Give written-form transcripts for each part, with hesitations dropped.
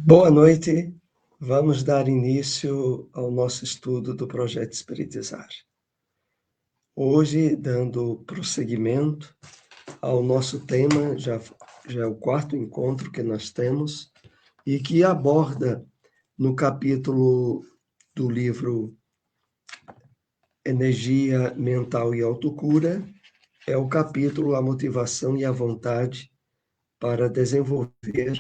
Boa noite. Vamos dar início ao nosso estudo do Projeto Espiritizar. Hoje, dando prosseguimento ao nosso tema, já é o quarto encontro que nós temos, e que aborda no capítulo do livro Energia Mental e Autocura, é o capítulo A Motivação e a Vontade para Desenvolver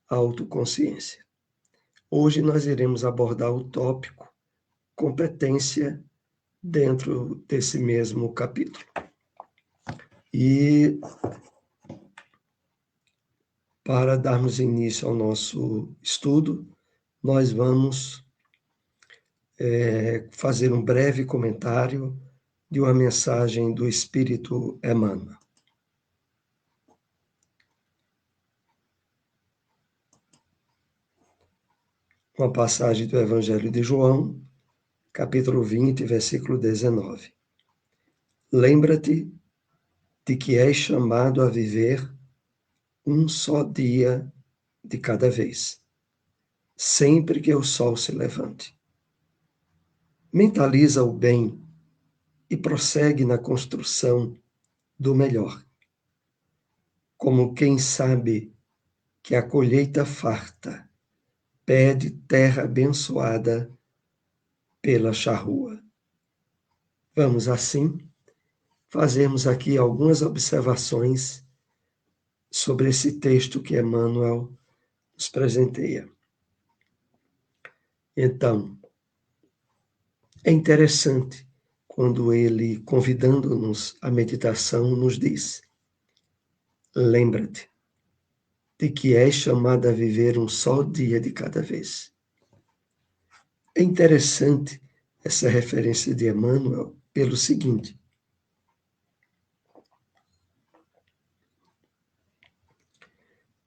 a Autoconsciência. Hoje nós iremos abordar o tópico competência dentro desse mesmo capítulo. E para darmos início ao nosso estudo, nós vamos fazer um breve comentário de uma mensagem do Espírito Emmanuel. Uma passagem do Evangelho de João, capítulo 20, versículo 19. Lembra-te de que és chamado a viver um só dia de cada vez, sempre que o sol se levante. Mentaliza o bem e prossegue na construção do melhor. Como quem sabe que a colheita farta pede terra abençoada pela charrua. Vamos assim fazermos aqui algumas observações sobre esse texto que Emmanuel nos presenteia. Então, é interessante quando ele, convidando-nos à meditação, nos diz: lembra-te de que és chamado a viver um só dia de cada vez. É interessante essa referência de Emmanuel pelo seguinte: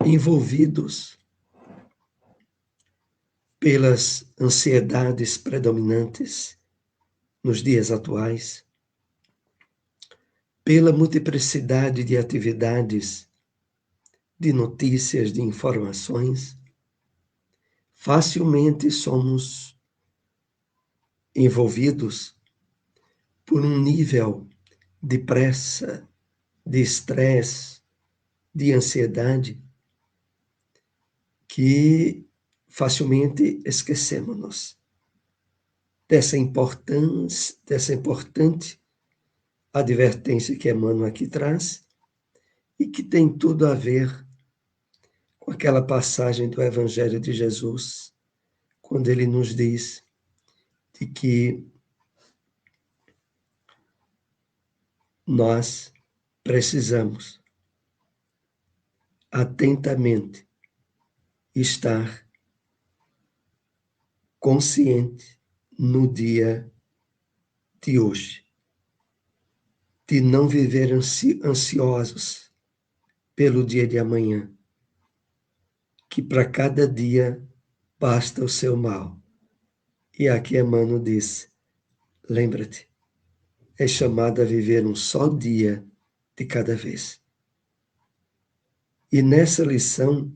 envolvidos pelas ansiedades predominantes nos dias atuais, pela multiplicidade de atividades, de notícias, de informações, facilmente somos envolvidos por um nível de pressa, de estresse, de ansiedade, que facilmente esquecemos-nos dessa importante advertência que Emmanuel aqui traz e que tem tudo a ver com aquela passagem do Evangelho de Jesus, quando ele nos diz de que nós precisamos atentamente estar consciente no dia de hoje, de não viver ansiosos pelo dia de amanhã, que para cada dia basta o seu mal. E aqui Emmanuel diz: lembra-te, é chamado a viver um só dia de cada vez. E nessa lição,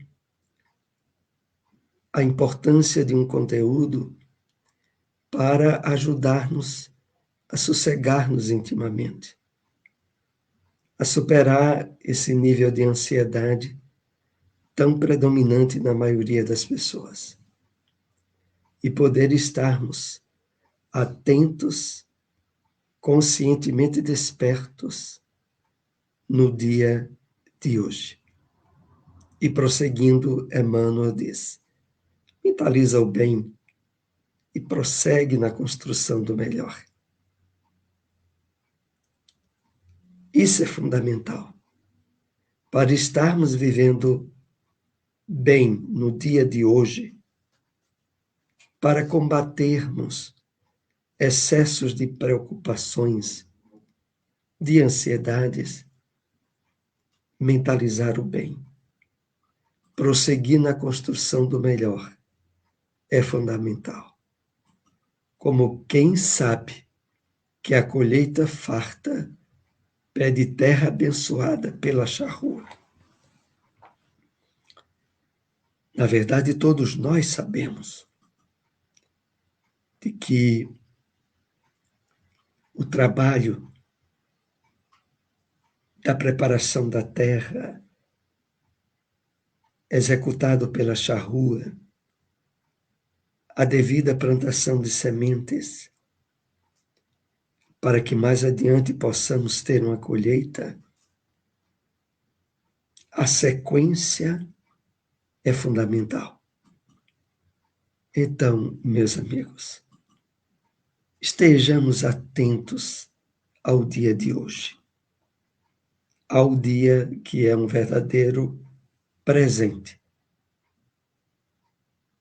a importância de um conteúdo para ajudar-nos a sossegar-nos intimamente, a superar esse nível de ansiedade tão predominante na maioria das pessoas e poder estarmos atentos, conscientemente despertos no dia de hoje. E prosseguindo, Emmanuel diz: mentaliza o bem e prossegue na construção do melhor. Isso é fundamental para estarmos vivendo bem no dia de hoje, para combatermos excessos de preocupações, de ansiedades. Mentalizar o bem, prosseguir na construção do melhor é fundamental. Como quem sabe que a colheita farta pede terra abençoada pela charrua. Na verdade, todos nós sabemos de que o trabalho da preparação da terra, executado pela charrua, a devida plantação de sementes, para que mais adiante possamos ter uma colheita, a sequência é fundamental. Então, meus amigos, estejamos atentos ao dia de hoje, ao dia que é um verdadeiro presente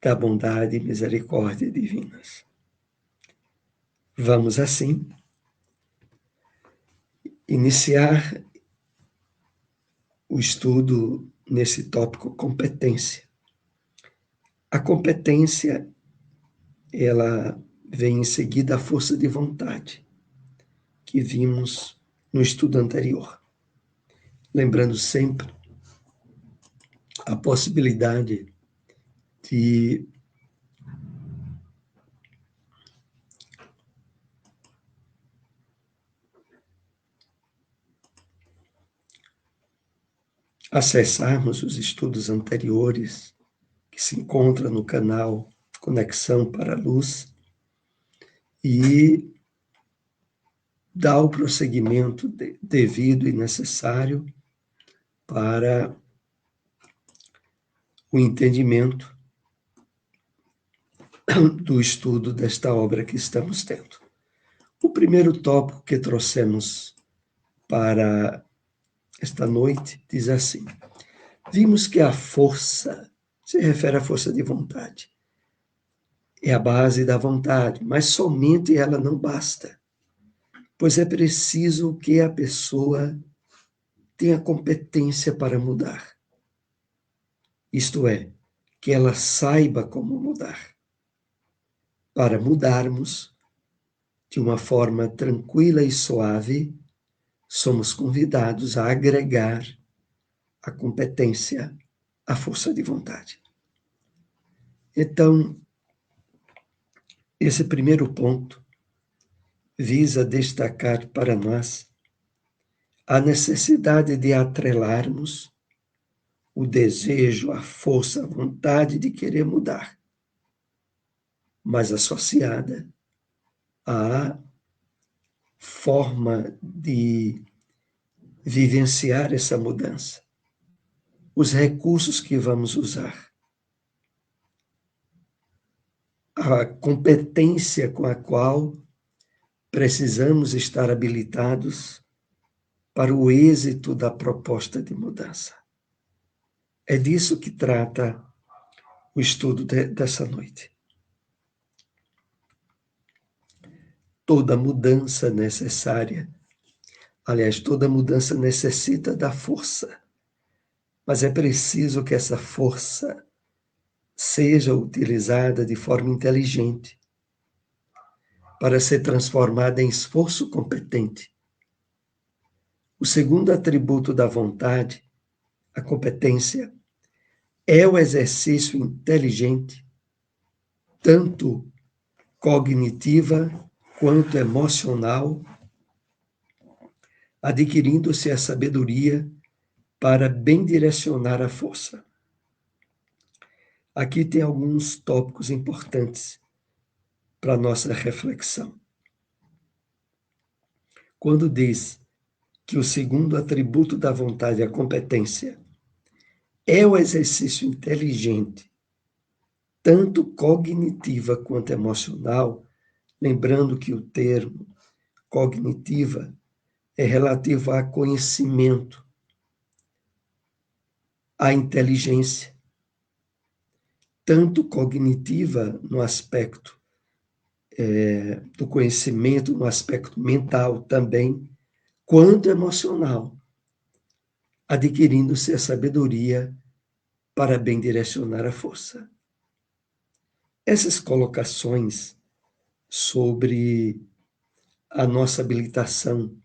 da bondade e misericórdia divinas. Vamos, assim, iniciar o estudo nesse tópico competência. A competência, ela vem em seguida a força de vontade, que vimos no estudo anterior. Lembrando sempre a possibilidade de acessarmos os estudos anteriores que se encontram no canal Conexão para a Luz e dar o prosseguimento devido e necessário para o entendimento do estudo desta obra que estamos tendo. O primeiro tópico que trouxemos para esta noite diz assim: vimos que a força se refere à força de vontade. É a base da vontade, mas somente ela não basta, pois é preciso que a pessoa tenha competência para mudar. Isto é, que ela saiba como mudar. Para mudarmos de uma forma tranquila e suave, somos convidados a agregar a competência à força de vontade. Então, esse primeiro ponto visa destacar para nós a necessidade de atrelarmos o desejo, a força, a vontade de querer mudar, mas associada à forma de vivenciar essa mudança, os recursos que vamos usar, a competência com a qual precisamos estar habilitados para o êxito da proposta de mudança. É disso que trata o estudo dessa noite. Toda mudança necessária, aliás, toda mudança necessita da força, mas é preciso que essa força seja utilizada de forma inteligente para ser transformada em esforço competente. O segundo atributo da vontade, a competência, é o exercício inteligente, tanto cognitiva quanto emocional, adquirindo-se a sabedoria para bem direcionar a força. Aqui tem alguns tópicos importantes para nossa reflexão. Quando diz que o segundo atributo da vontade, a competência, é o exercício inteligente, tanto cognitiva quanto emocional, lembrando que o termo cognitiva é relativo a conhecimento, a inteligência, tanto cognitiva no aspecto do conhecimento, no aspecto mental também, quanto emocional, adquirindo-se a sabedoria para bem direcionar a força. Essas colocações sobre a nossa habilitação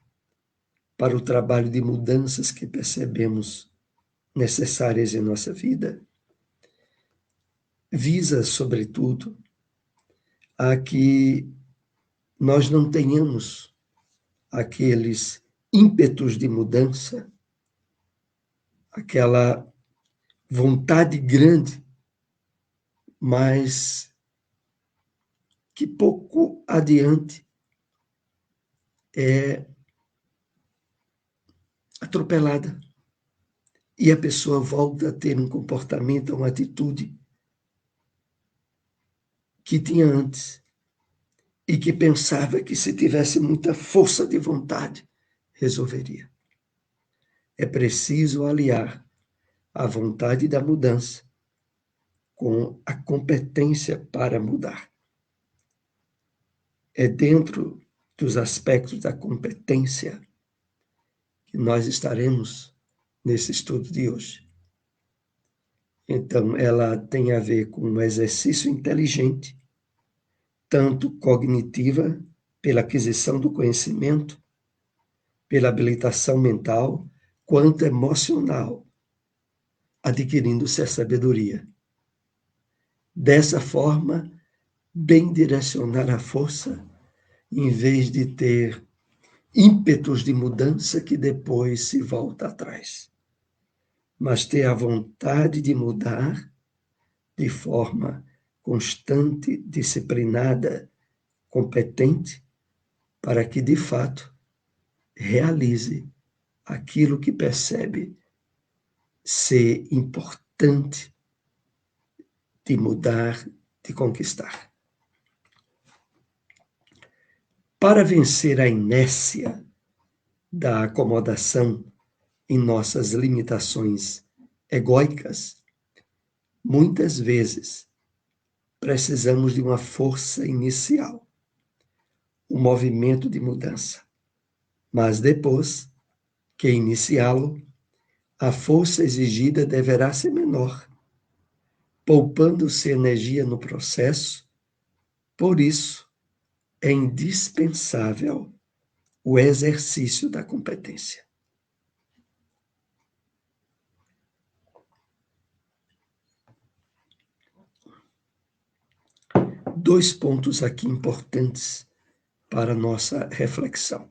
para o trabalho de mudanças que percebemos necessárias em nossa vida visa, sobretudo, a que nós não tenhamos aqueles ímpetos de mudança, aquela vontade grande, mas que pouco adiante é atropelada e a pessoa volta a ter um comportamento, uma atitude que tinha antes e que pensava que se tivesse muita força de vontade, resolveria. É preciso aliar a vontade da mudança com a competência para mudar. É dentro dos aspectos da competência que nós estaremos nesse estudo de hoje. Então, ela tem a ver com um exercício inteligente, tanto cognitiva, pela aquisição do conhecimento, pela habilitação mental, quanto emocional, adquirindo-se a sabedoria. Dessa forma, bem direcionar a força, em vez de ter ímpetos de mudança que depois se volta atrás. Mas ter a vontade de mudar de forma constante, disciplinada, competente, para que, de fato, realize aquilo que percebe ser importante de mudar, de conquistar. Para vencer a inércia da acomodação em nossas limitações egóicas, muitas vezes precisamos de uma força inicial, um movimento de mudança. Mas depois que iniciá-lo, a força exigida deverá ser menor, poupando-se energia no processo. Por isso, é indispensável o exercício da competência. Dois pontos aqui importantes para a nossa reflexão.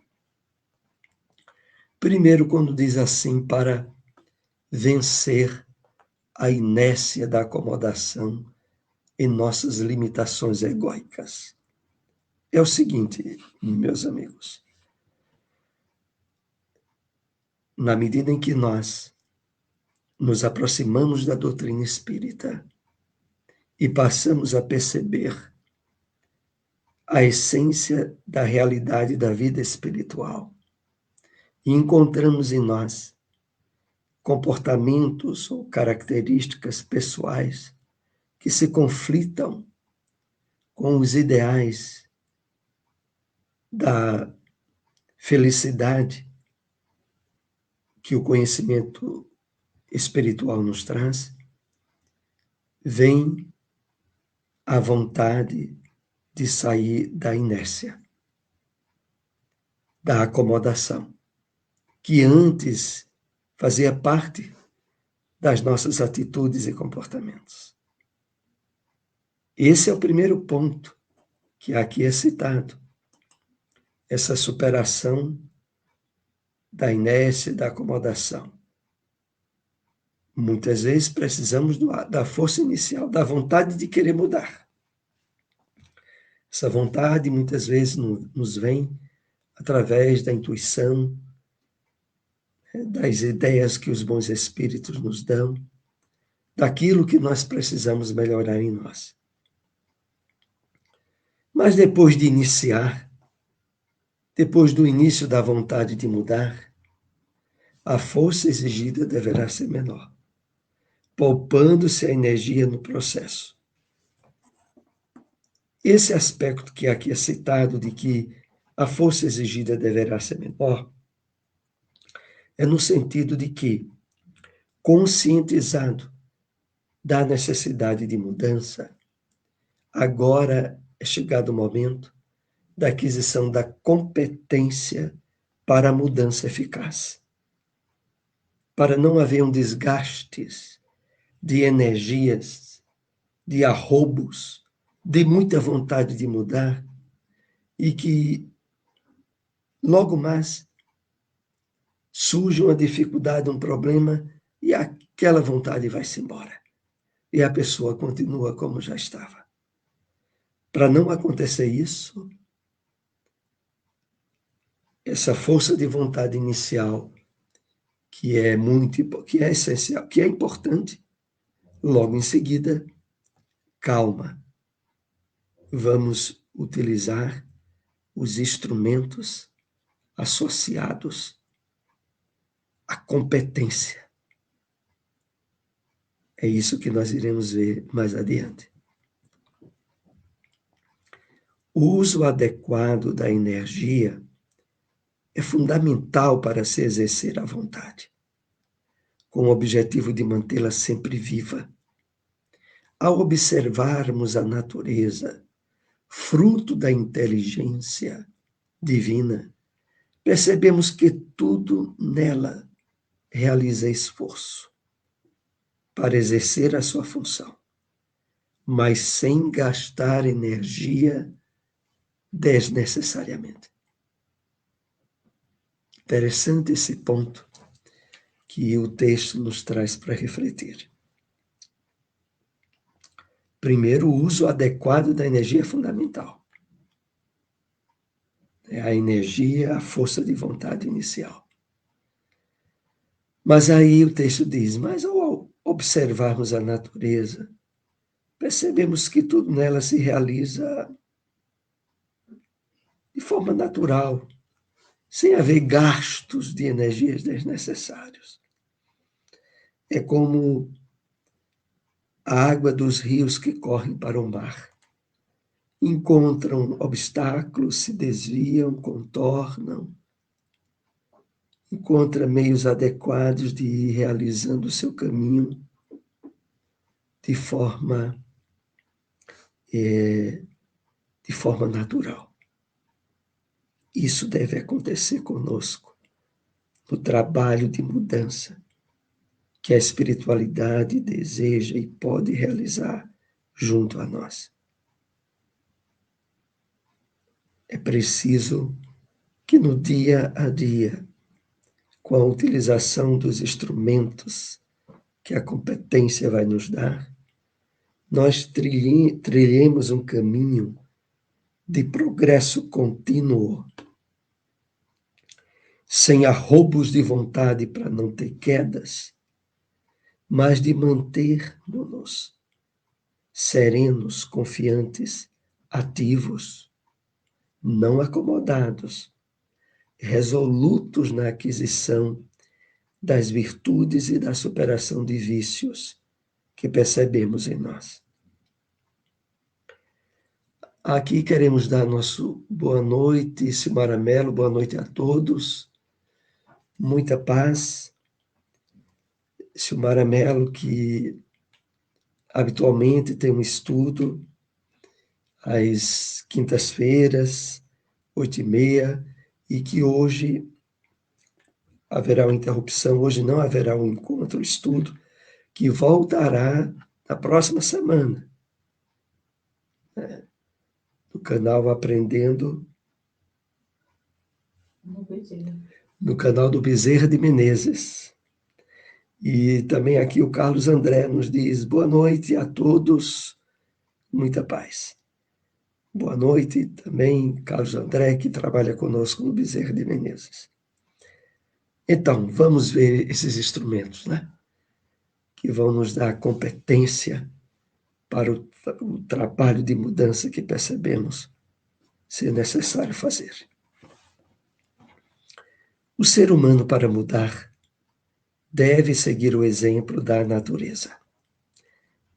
Primeiro, quando diz assim, para vencer a inércia da acomodação em nossas limitações egóicas. É o seguinte, meus amigos, na medida em que nós nos aproximamos da doutrina espírita e passamos a perceber a essência da realidade da vida espiritual e encontramos em nós comportamentos ou características pessoais que se conflitam com os ideais da felicidade que o conhecimento espiritual nos traz, vem a vontade de sair da inércia, da acomodação, que antes fazia parte das nossas atitudes e comportamentos. Esse é o primeiro ponto que aqui é citado, essa superação da inércia, da acomodação. Muitas vezes precisamos da força inicial, da vontade de querer mudar. Essa vontade muitas vezes nos vem através da intuição, das ideias que os bons espíritos nos dão, daquilo que nós precisamos melhorar em nós. Mas depois de iniciar, depois do início da vontade de mudar, a força exigida deverá ser menor, poupando-se a energia no processo. Esse aspecto que aqui é citado, de que a força exigida deverá ser menor, é no sentido de que, conscientizado da necessidade de mudança, agora é chegado o momento da aquisição da competência para a mudança eficaz, para não haver um desgaste de energias de arrobos, de muita vontade de mudar, e que logo mais surge uma dificuldade, um problema, e aquela vontade vai-se embora. E a pessoa continua como já estava. Para não acontecer isso, essa força de vontade inicial, que é essencial, que é importante, logo em seguida, calma. Vamos utilizar os instrumentos associados à competência. É isso que nós iremos ver mais adiante. O uso adequado da energia é fundamental para se exercer a vontade, com o objetivo de mantê-la sempre viva. Ao observarmos a natureza, fruto da inteligência divina, percebemos que tudo nela realiza esforço para exercer a sua função, mas sem gastar energia desnecessariamente. Interessante esse ponto que o texto nos traz para refletir. Primeiro, o uso adequado da energia é fundamental. É a energia, a força de vontade inicial. Mas aí o texto diz, mas ao observarmos a natureza, percebemos que tudo nela se realiza de forma natural, sem haver gastos de energias desnecessários. É como a água dos rios que correm para o mar. Encontram obstáculos, se desviam, contornam, encontra meios adequados de ir realizando o seu caminho de forma, de forma natural. Isso deve acontecer conosco no trabalho de mudança que a espiritualidade deseja e pode realizar junto a nós. É preciso que no dia a dia, com a utilização dos instrumentos que a competência vai nos dar, nós trilhemos um caminho de progresso contínuo, sem arrobos de vontade para não ter quedas, mas de manter-nos serenos, confiantes, ativos, não acomodados, resolutos na aquisição das virtudes e da superação de vícios que percebemos em nós. Aqui queremos dar nosso boa noite, Silmara Mello, boa noite a todos, muita paz. Silmara Mello, que habitualmente tem um estudo às quintas-feiras, 8h30, e que hoje haverá uma interrupção, hoje não haverá um encontro, um estudo, que voltará na próxima semana, no canal Aprendendo, no canal do Bezerra de Menezes. E também aqui o Carlos André nos diz, boa noite a todos, muita paz. Boa noite também, Carlos André, que trabalha conosco no Bezerra de Menezes. Então, vamos ver esses instrumentos, né? Que vão nos dar competência para o trabalho de mudança que percebemos ser necessário fazer. O ser humano, para mudar, deve seguir o exemplo da natureza,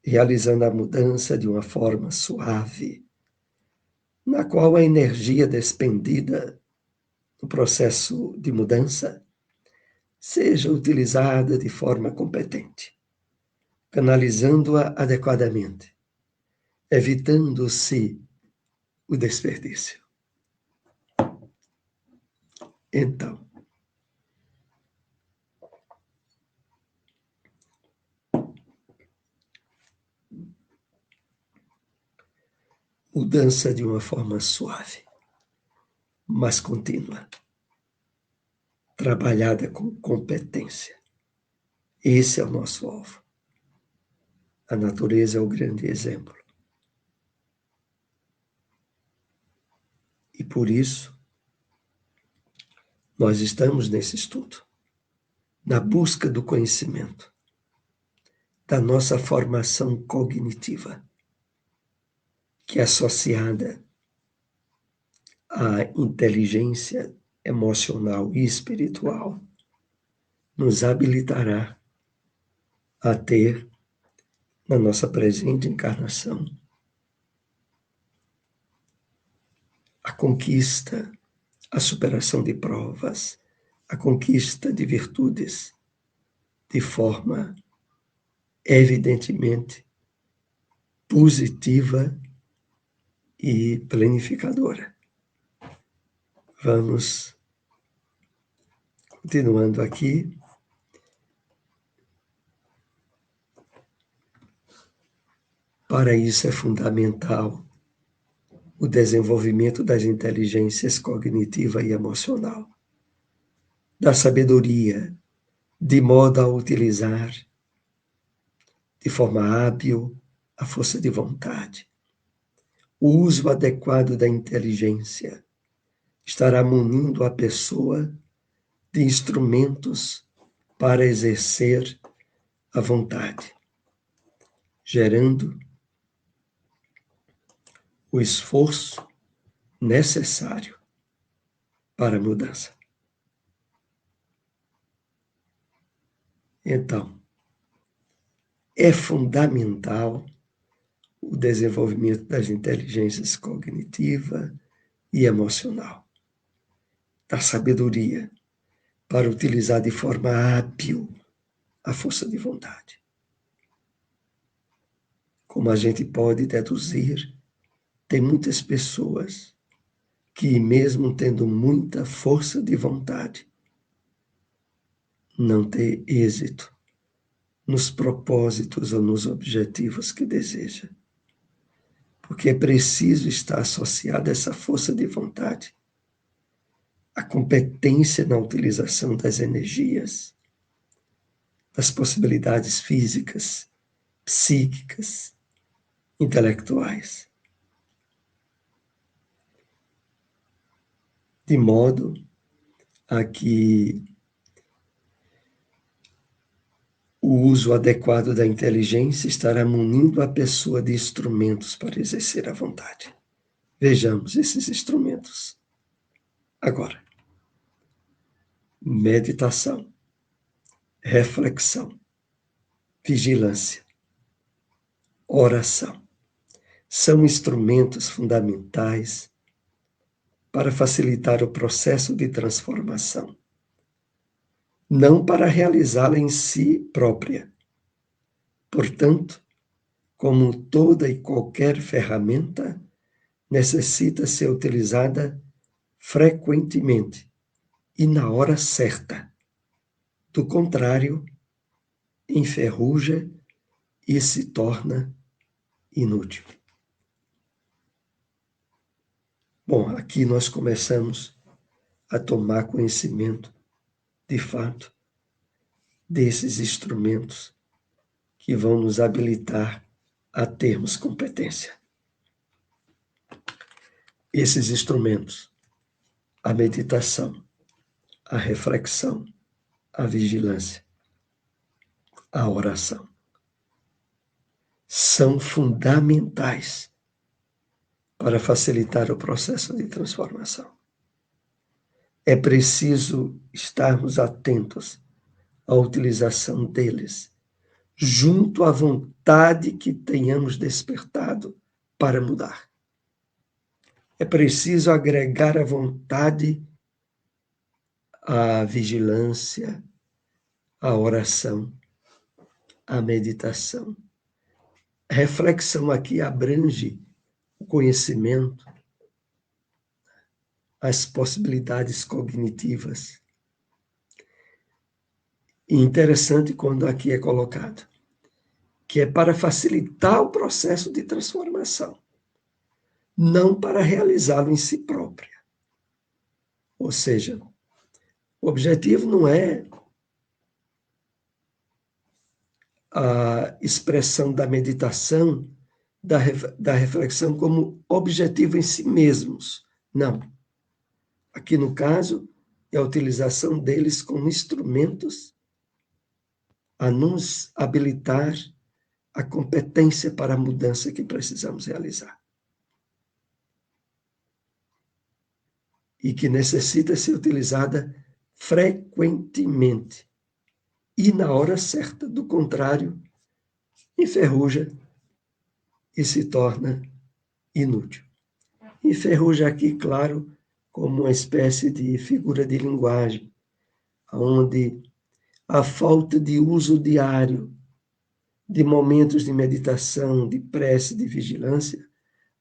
realizando a mudança de uma forma suave, na qual a energia despendida no processo de mudança seja utilizada de forma competente, canalizando-a adequadamente, evitando-se o desperdício. Então, mudança de uma forma suave, mas contínua, trabalhada com competência. Esse é o nosso alvo. A natureza é o grande exemplo. E por isso, nós estamos nesse estudo, na busca do conhecimento, da nossa formação cognitiva, que é associada à inteligência emocional e espiritual, nos habilitará a ter, na nossa presente encarnação, a conquista, a superação de provas, a conquista de virtudes, de forma evidentemente positiva e planificadora. Vamos continuando aqui. Para isso é fundamental o desenvolvimento das inteligências cognitiva e emocional, da sabedoria, de modo a utilizar de forma hábil a força de vontade. O uso adequado da inteligência estará munindo a pessoa de instrumentos para exercer a vontade, gerando o esforço necessário para a mudança. Então, é fundamental o desenvolvimento das inteligências cognitiva e emocional, da sabedoria, para utilizar de forma hábil a força de vontade. Como a gente pode deduzir, tem muitas pessoas que, mesmo tendo muita força de vontade, não têm êxito nos propósitos ou nos objetivos que deseja. Porque é preciso estar associada a essa força de vontade, a competência na utilização das energias, das possibilidades físicas, psíquicas, intelectuais. De modo a que o uso adequado da inteligência estará munindo a pessoa de instrumentos para exercer a vontade. Vejamos esses instrumentos agora. Meditação, reflexão, vigilância, oração. São instrumentos fundamentais para facilitar o processo de transformação, não para realizá-la em si própria. Portanto, como toda e qualquer ferramenta, necessita ser utilizada frequentemente e na hora certa. Do contrário, enferruja e se torna inútil. Bom, aqui nós começamos a tomar conhecimento, de fato, desses instrumentos que vão nos habilitar a termos competência. Esses instrumentos, a meditação, a reflexão, a vigilância, a oração, são fundamentais para facilitar o processo de transformação. É preciso estarmos atentos à utilização deles, junto à vontade que tenhamos despertado para mudar. É preciso agregar a vontade à vigilância, à oração, à meditação. A reflexão aqui abrange o conhecimento, as possibilidades cognitivas. E interessante quando aqui é colocado, que é para facilitar o processo de transformação, não para realizá-lo em si própria. Ou seja, o objetivo não é a expressão da meditação, da reflexão como objetivo em si mesmos. Não. Aqui, no caso, é a utilização deles como instrumentos a nos habilitar a competência para a mudança que precisamos realizar. E que necessita ser utilizada frequentemente e na hora certa. Do contrário, enferruja e se torna inútil. Enferruja aqui, claro, como uma espécie de figura de linguagem, onde a falta de uso diário de momentos de meditação, de prece, de vigilância,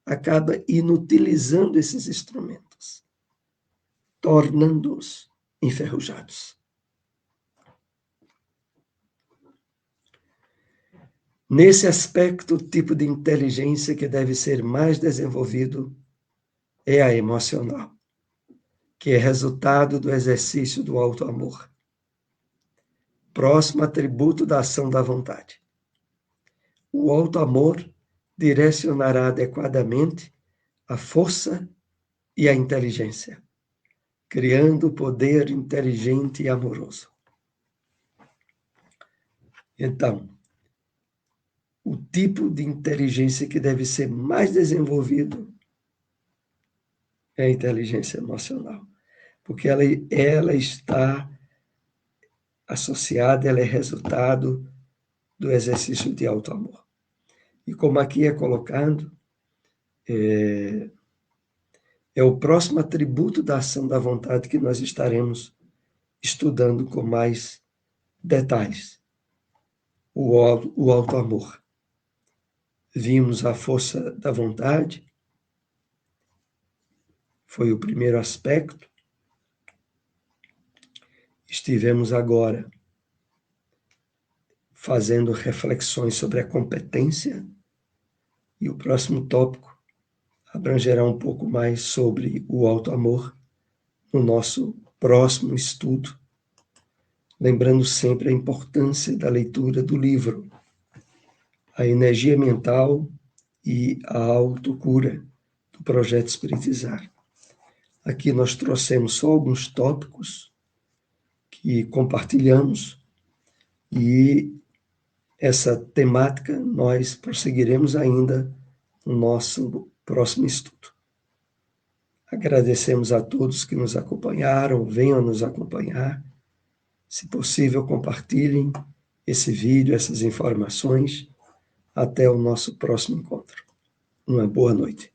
acaba inutilizando esses instrumentos, tornando-os enferrujados. Nesse aspecto, o tipo de inteligência que deve ser mais desenvolvido é a emocional, que é resultado do exercício do auto-amor, próximo atributo da ação da vontade. O auto-amor direcionará adequadamente a força e a inteligência, criando o poder inteligente e amoroso. Então, o tipo de inteligência que deve ser mais desenvolvido é a inteligência emocional, porque ela está associada, ela é resultado do exercício de auto-amor. E como aqui é colocado, é o próximo atributo da ação da vontade que nós estaremos estudando com mais detalhes. O auto-amor. Vimos a força da vontade, foi o primeiro aspecto. Estivemos agora fazendo reflexões sobre a competência, e o próximo tópico abrangerá um pouco mais sobre o auto-amor no nosso próximo estudo, lembrando sempre a importância da leitura do livro A Energia Mental e a Autocura, do Projeto Espiritizar. Aqui nós trouxemos só alguns tópicos que compartilhamos, e essa temática nós prosseguiremos ainda no nosso próximo estudo. Agradecemos a todos que nos acompanharam, venham nos acompanhar. Se possível, compartilhem esse vídeo, essas informações. Até o nosso próximo encontro. Uma boa noite.